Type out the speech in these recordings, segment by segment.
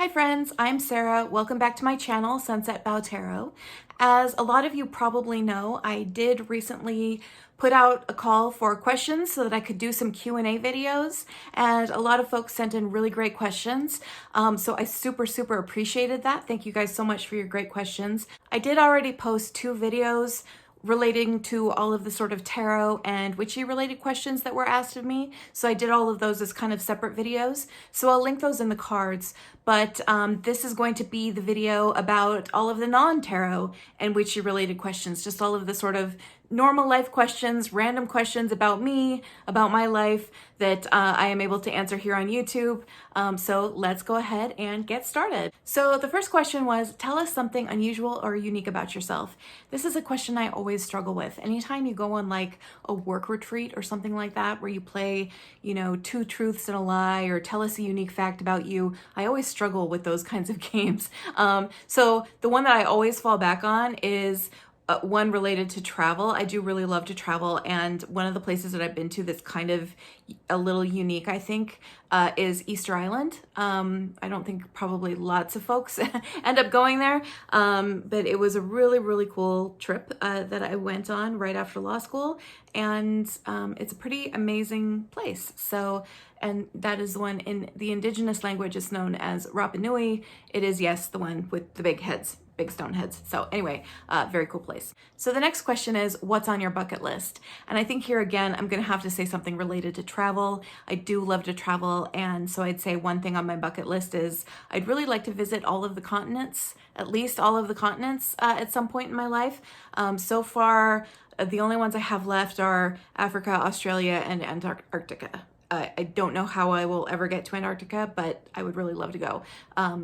Hi friends, I'm Sarah. Welcome back to my channel, Sunset Bow Tarot. As a lot of you probably know, I did recently put out a call for questions so that I could do some Q&A videos, and a lot of folks sent in really great questions. So I super appreciated that. Thank you guys so much for your great questions. I did already post 2 videos relating to all of the sort of tarot and witchy related questions that were asked of me. So I did all of those as kind of separate videos. So I'll link those in the cards. But this is going to be the video about all of the non-tarot and witchy related questions, just all of the sort of normal life questions, random questions about me, about my life that I am able to answer here on YouTube. So let's go ahead and get started. So the first question was, tell us something unusual or unique about yourself. This is a question I always struggle with. Anytime you go on like a work retreat or something like that, where you play, 2 truths and a lie, or tell us a unique fact about you, I always struggle with those kinds of games. So the one that I always fall back on is one related to travel. I do really love to travel, and one of the places that I've been to that's kind of a little unique, I think, is Easter Island. I don't think probably lots of folks end up going there, but it was a really cool trip that I went on right after law school, and it's a pretty amazing place. So, and that is the one in the indigenous language. It's known as Rapa Nui. It is, yes, the one with the big heads. Big stone heads. So anyway, very cool place. So the next question is, what's on your bucket list? And I think here again, I'm going to have to say something related to travel. I do love to travel. And so I'd say one thing on my bucket list is I'd really like to visit all of the continents, at least all of the continents at some point in my life. So far, the only ones I have left are Africa, Australia, and Antarctica. I don't know how I will ever get to Antarctica, but I would really love to go.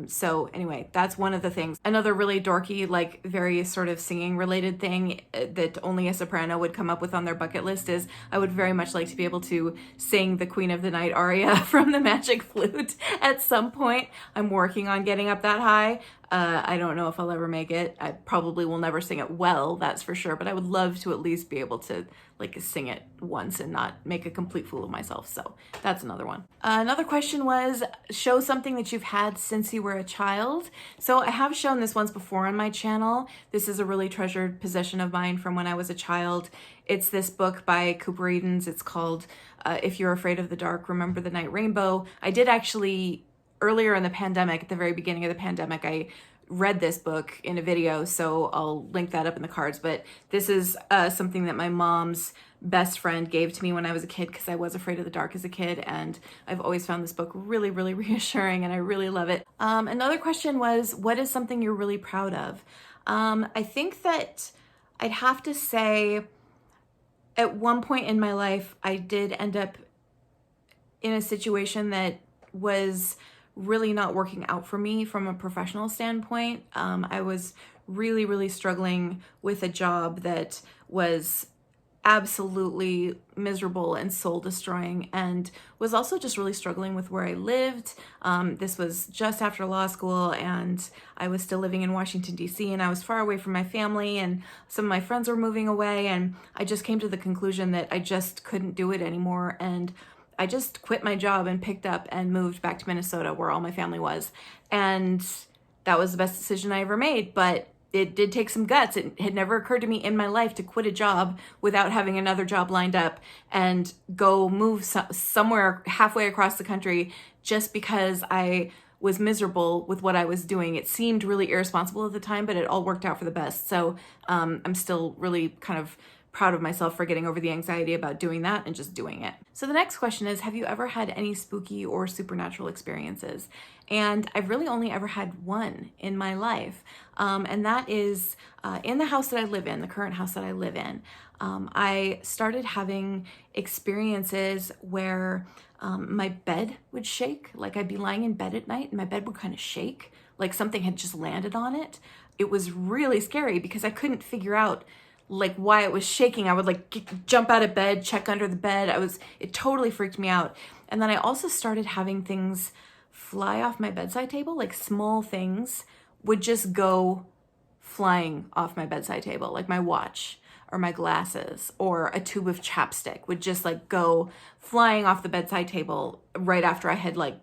So anyway, that's one of the things. Another really dorky, like very sort of singing related thing that only a soprano would come up with on their bucket list is I would very much like to be able to sing the Queen of the Night aria from the Magic Flute at some point. I'm working on getting up that high. I don't know if I'll ever make it. I probably will never sing it well, that's for sure, but I would love to at least be able to like sing it once and not make a complete fool of myself. So that's another one. Another question was, show something that you've had since you were a child. So I have shown this once before on my channel. This is a really treasured possession of mine from when I was a child. It's this book by Cooper Edens. It's called If You're Afraid of the Dark, Remember the Night Rainbow. I did actually, earlier in the pandemic, at the very beginning of the pandemic, I read this book in a video, so I'll link that up in the cards. But this is something that my mom's best friend gave to me when I was a kid, because I was afraid of the dark as a kid, and I've always found this book really reassuring, and I really love it. Another question was, what is something you're really proud of? I think that I'd have to say at one point in my life, I did end up in a situation that was really not working out for me from a professional standpoint. I was really struggling with a job that was absolutely miserable and soul destroying, and was also just really struggling with where I lived. This was just after law school, and I was still living in Washington, D.C., and I was far away from my family, and some of my friends were moving away, and I just came to the conclusion that I just couldn't do it anymore, and I just quit my job and picked up and moved back to Minnesota, where all my family was. And that was the best decision I ever made, but it did take some guts. It had never occurred to me in my life to quit a job without having another job lined up and go move somewhere halfway across the country just because I was miserable with what I was doing. It seemed really irresponsible at the time, but it all worked out for the best. So I'm still really kind of proud of myself for getting over the anxiety about doing that and just doing it. So the next question is, have you ever had any spooky or supernatural experiences? And I've really only ever had one in my life. And that is in the house that I live in, the current house that I live in. I started having experiences where my bed would shake. Like I'd be lying in bed at night and my bed would kind of shake, like something had just landed on it. It was really scary because I couldn't figure out like why it was shaking. I would like jump out of bed, check under the bed. It totally freaked me out. And then I also started having things fly off my bedside table, like small things would just go flying off my bedside table, like my watch or my glasses or a tube of chapstick would just like go flying off the bedside table right after I had like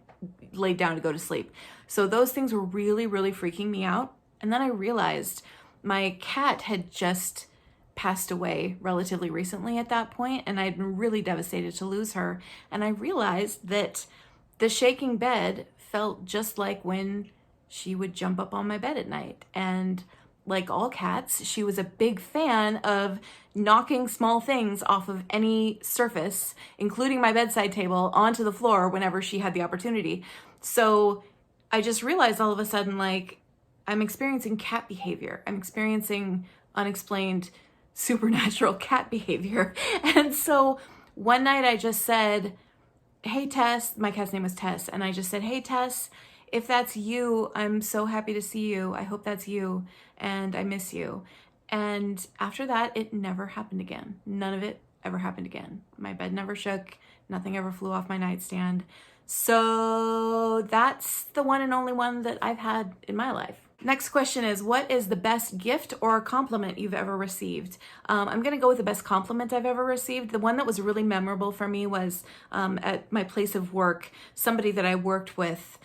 laid down to go to sleep. So those things were really, really freaking me out. And then I realized my cat had just passed away relatively recently at that point, and I'd been really devastated to lose her. And I realized that the shaking bed felt just like when she would jump up on my bed at night. And like all cats, she was a big fan of knocking small things off of any surface, including my bedside table, onto the floor whenever she had the opportunity. So I just realized all of a sudden, like, I'm experiencing cat behavior. I'm experiencing unexplained supernatural cat behavior. And so one night I just said, hey, Tess, my cat's name was Tess. And I just said, hey, Tess, if that's you, I'm so happy to see you. I hope that's you. And I miss you. And after that, it never happened again. None of it ever happened again. My bed never shook. Nothing ever flew off my nightstand. So that's the one and only one that I've had in my life. Next question is, what is the best gift or compliment you've ever received? I'm going to go with the best compliment I've ever received. The one that was really memorable for me was at my place of work, somebody that I worked with.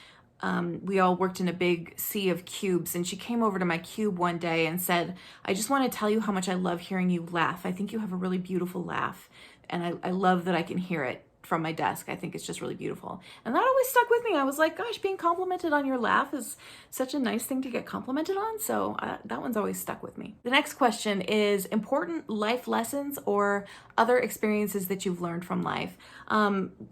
We all worked in a big sea of cubes, and she came over to my cube one day and said, I just want to tell you how much I love hearing you laugh. I think you have a really beautiful laugh, and I love that I can hear it from my desk. I think it's just really beautiful. And that always stuck with me. I was like, gosh, being complimented on your laugh is such a nice thing to get complimented on. So that one's always stuck with me. The next question is important life lessons or other experiences that you've learned from life,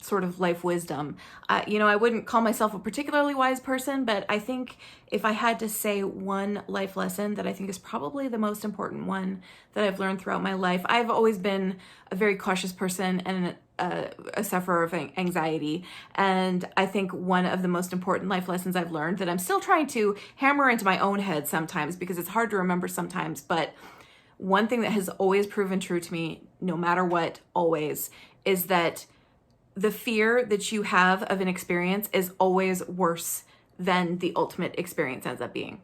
sort of life wisdom. I wouldn't call myself a particularly wise person, but I think if I had to say one life lesson that I think is probably the most important one that I've learned throughout my life, I've always been a very cautious person and a sufferer of anxiety. And I think one of the most important life lessons I've learned that I'm still trying to hammer into my own head sometimes because it's hard to remember sometimes, but one thing that has always proven true to me, no matter what, always, is that the fear that you have of an experience is always worse than the ultimate experience ends up being.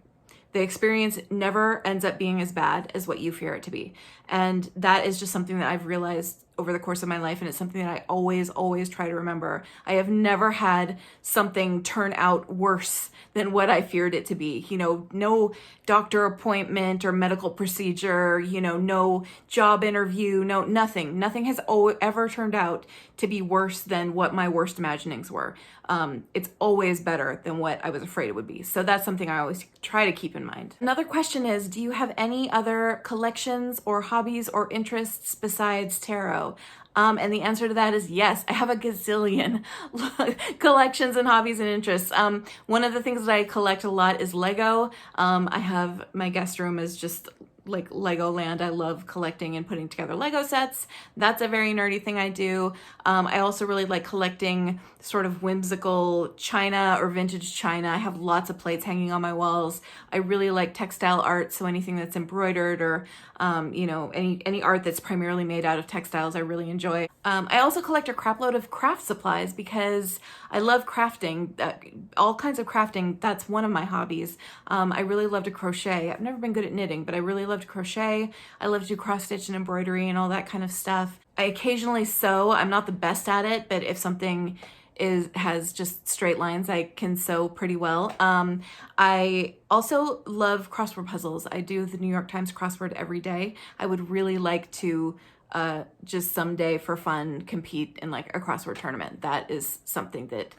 The experience never ends up being as bad as what you fear it to be. And that is just something that I've realized over the course of my life, and it's something that I always, always try to remember. I have never had something turn out worse than what I feared it to be. No doctor appointment or medical procedure, no job interview, nothing. Nothing has ever turned out to be worse than what my worst imaginings were. It's always better than what I was afraid it would be. So that's something I always try to keep in mind. Another question is, do you have any other collections or hobbies or interests besides tarot? And the answer to that is yes. I have a gazillion collections and hobbies and interests. One of the things that I collect a lot is Lego. I have my guest room is just like Legoland. I love collecting and putting together Lego sets. That's a very nerdy thing I do. I also really like collecting sort of whimsical china or vintage china. I have lots of plates hanging on my walls. I really like textile art, so anything that's embroidered or any art that's primarily made out of textiles I really enjoy. I also collect a crapload of craft supplies because I love crafting, all kinds of crafting. That's one of my hobbies. I really love to crochet. I've never been good at knitting, but I really love to crochet. I love to do cross stitch and embroidery and all that kind of stuff. I occasionally sew. I'm not the best at it, but if something has just straight lines, I can sew pretty well. I also love crossword puzzles. I do the New York Times crossword every day. I would really like to just someday for fun compete in like a crossword tournament. That is something that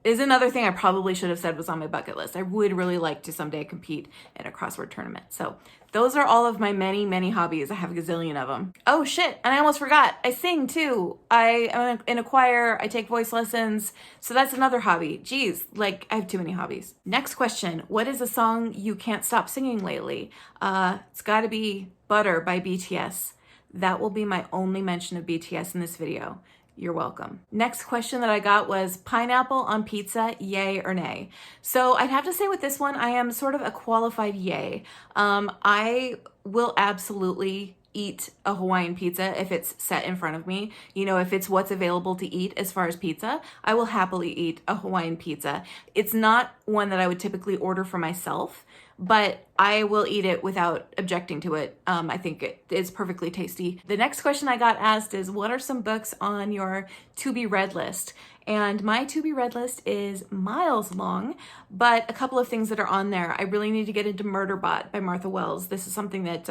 is another thing I probably should have said was on my bucket list. I would really like to someday compete in a crossword tournament. So those are all of my many, many hobbies. I have a gazillion of them. Oh shit, and I almost forgot. I sing too. I am in a choir. I take voice lessons. So that's another hobby. Geez, I have too many hobbies. Next question. What is a song you can't stop singing lately? It's gotta be Butter by BTS. That will be my only mention of BTS in this video. You're welcome. Next question that I got was pineapple on pizza, yay or nay? So I'd have to say with this one, I am sort of a qualified yay. I will absolutely eat a Hawaiian pizza if it's set in front of me. If it's what's available to eat as far as pizza, I will happily eat a Hawaiian pizza. It's not one that I would typically order for myself, but I will eat it without objecting to it. I think it is perfectly tasty. The next question I got asked is, what are some books on your to be read list? and my to be read list is miles long, but a couple of things that are on there. I really need to get into Murderbot by Martha Wells. This is something that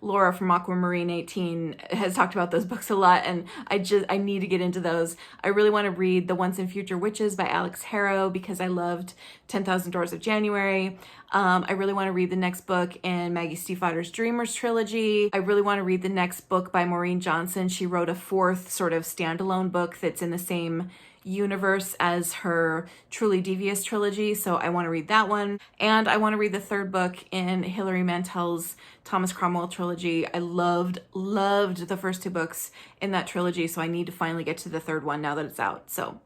Laura from Aquamarine 18 has talked about those books a lot, and I need to get into those. I really want to read The Once and Future Witches by Alex Harrow because I loved 10,000 Doors of January. I really want to read the next book in Maggie Stiefvater's Dreamers trilogy. I really want to read the next book by Maureen Johnson. She wrote a fourth sort of standalone book that's in the same universe as her Truly Devious trilogy, so I want to read that one. And I want to read the third book in Hilary Mantel's Thomas Cromwell trilogy. I loved the first two books in that trilogy, so I need to finally get to the third one now that it's out. So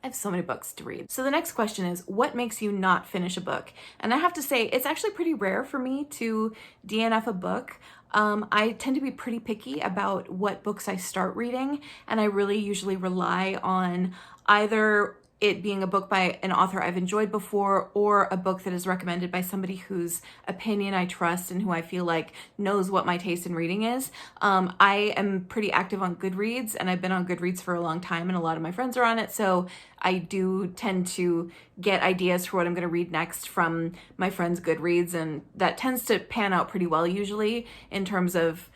I have so many books to read. So the next question is, what makes you not finish a book? And I have to say, it's actually pretty rare for me to DNF a book. I tend to be pretty picky about what books I start reading, and I really usually rely on either it being a book by an author I've enjoyed before or a book that is recommended by somebody whose opinion I trust and who I feel like knows what my taste in reading is. I am pretty active on Goodreads, and I've been on Goodreads for a long time, and a lot of my friends are on it, so I do tend to get ideas for what I'm going to read next from my friends' Goodreads, and that tends to pan out pretty well usually in terms of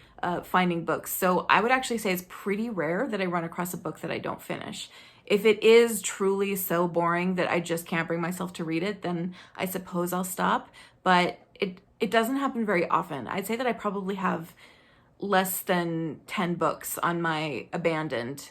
finding books. So I would actually say it's pretty rare that I run across a book that I don't finish. If it is truly so boring that I just can't bring myself to read it, then I suppose I'll stop. But it doesn't happen very often. I'd say that I probably have less than 10 books on my abandoned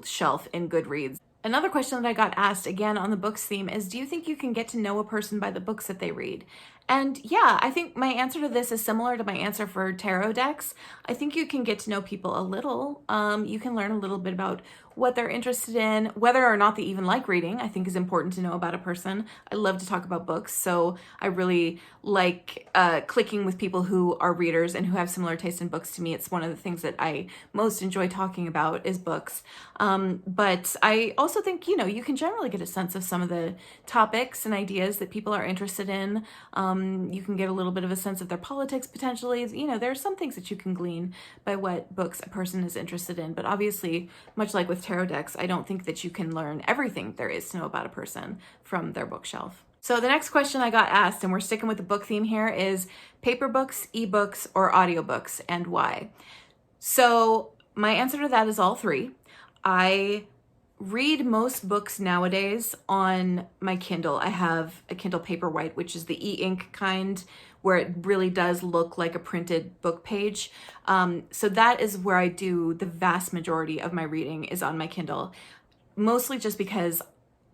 shelf in Goodreads. Another question that I got asked, again on the books theme, is do you think you can get to know a person by the books that they read? And yeah, I think my answer to this is similar to my answer for tarot decks. I think you can get to know people a little. You can learn a little bit about what they're interested in, whether or not they even like reading, I think is important to know about a person. I love to talk about books, so I really like clicking with people who are readers and who have similar taste in books to me. It's one of the things that I most enjoy talking about is books. But I also think, you can generally get a sense of some of the topics and ideas that people are interested in. You can get a little bit of a sense of their politics potentially. There are some things that you can glean by what books a person is interested in, but obviously, much like with tarot decks, I don't think that you can learn everything there is to know about a person from their bookshelf. So the next question I got asked, and we're sticking with the book theme here, is paper books, ebooks, or audiobooks, and why? So my answer to that is all three. I read most books nowadays on my Kindle. I have a Kindle Paperwhite, which is the e-ink kind, where it really does look like a printed book page. So that is where I do the vast majority of my reading is on my Kindle, mostly just because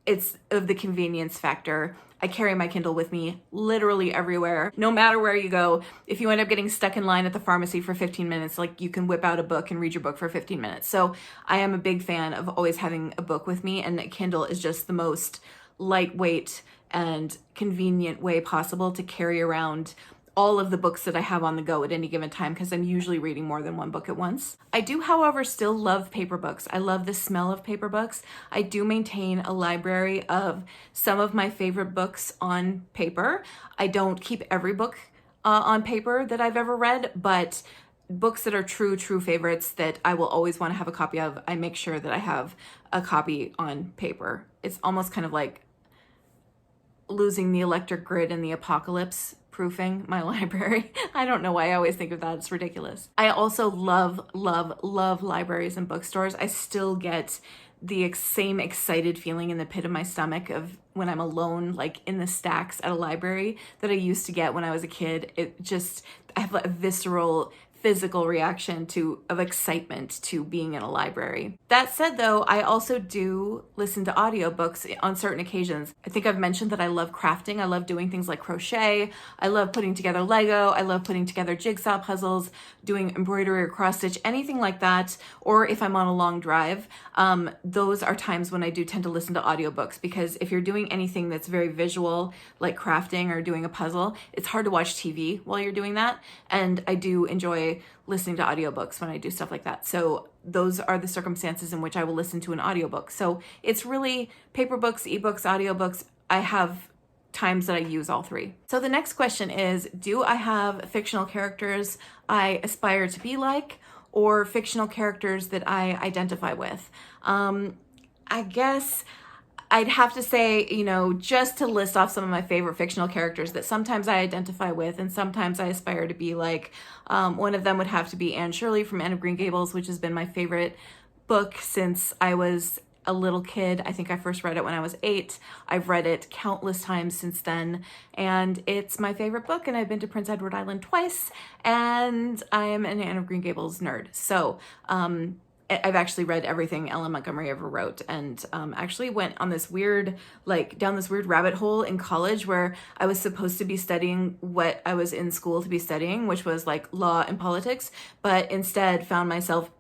it's of the convenience factor. I carry my Kindle with me literally everywhere, no matter where you go. If you end up getting stuck in line at the pharmacy for 15 minutes, you can whip out a book and read your book for 15 minutes. So I am a big fan of always having a book with me, and a Kindle is just the most lightweight and convenient way possible to carry around all of the books that I have on the go at any given time, because I'm usually reading more than one book at once. I do, however, still love paper books. I love the smell of paper books. I do maintain a library of some of my favorite books on paper. I don't keep every book on paper that I've ever read, but books that are true favorites that I will always want to have a copy of, I make sure that I have a copy on paper. It's almost kind of like losing the electric grid in the apocalypse, proofing my library. I don't know why I always think of that. It's ridiculous. I also love libraries and bookstores. I still get the same excited feeling in the pit of my stomach of when I'm alone, in the stacks at a library, that I used to get when I was a kid. I have a visceral physical reaction of excitement to being in a library. That said, though, I also do listen to audiobooks on certain occasions. I think I've mentioned that I love crafting. I love doing things like crochet. I love putting together Lego. I love putting together jigsaw puzzles, doing embroidery or cross stitch, anything like that. Or if I'm on a long drive, those are times when I do tend to listen to audiobooks, because if you're doing anything that's very visual, like crafting or doing a puzzle, it's hard to watch TV while you're doing that. And I do enjoy listening to audiobooks when I do stuff like that. So those are the circumstances in which I will listen to an audiobook. So it's really paper books, ebooks, audiobooks. I have times that I use all three. So the next question is, do I have fictional characters I aspire to be like, or fictional characters that I identify with? I guess I'd have to say, you know, just to list off some of my favorite fictional characters that sometimes I identify with and sometimes I aspire to be like. One of them would have to be Anne Shirley from Anne of Green Gables, which has been my favorite book since I was a little kid. I think I first read it when I was 8. I've read it countless times since then, and it's my favorite book, and I've been to Prince Edward Island twice, and I am an Anne of Green Gables nerd. So, I've actually read everything Ellen Montgomery ever wrote, and actually went on this weird, down this weird rabbit hole in college where I was supposed to be studying what I was in school to be studying, which was like law and politics, but instead found myself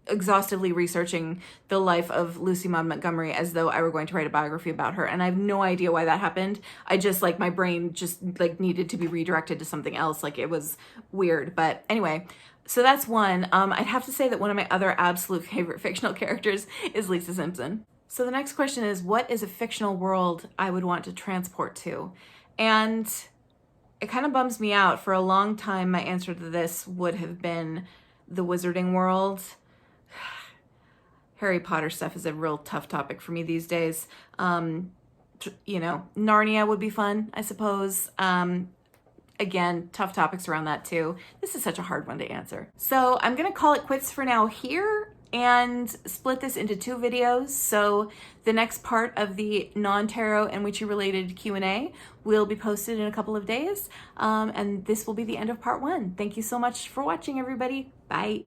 exhaustively researching the life of Lucy Maud Montgomery as though I were going to write a biography about her. And I have no idea why that happened. I just my brain just needed to be redirected to something else. It was weird. But anyway, so that's one. I'd have to say that one of my other absolute favorite fictional characters is Lisa Simpson. So the next question is, what is a fictional world I would want to transport to? And it kind of bums me out. For a long time, my answer to this would have been the Wizarding World. Harry Potter stuff is a real tough topic for me these days. You know, Narnia would be fun, I suppose. Again, tough topics around that too. This is such a hard one to answer. So I'm gonna call it quits for now here and split this into 2 videos. So the next part of the non-tarot and witchy related Q&A will be posted in a couple of days. And this will be the end of part 1. Thank you so much for watching, everybody. Bye.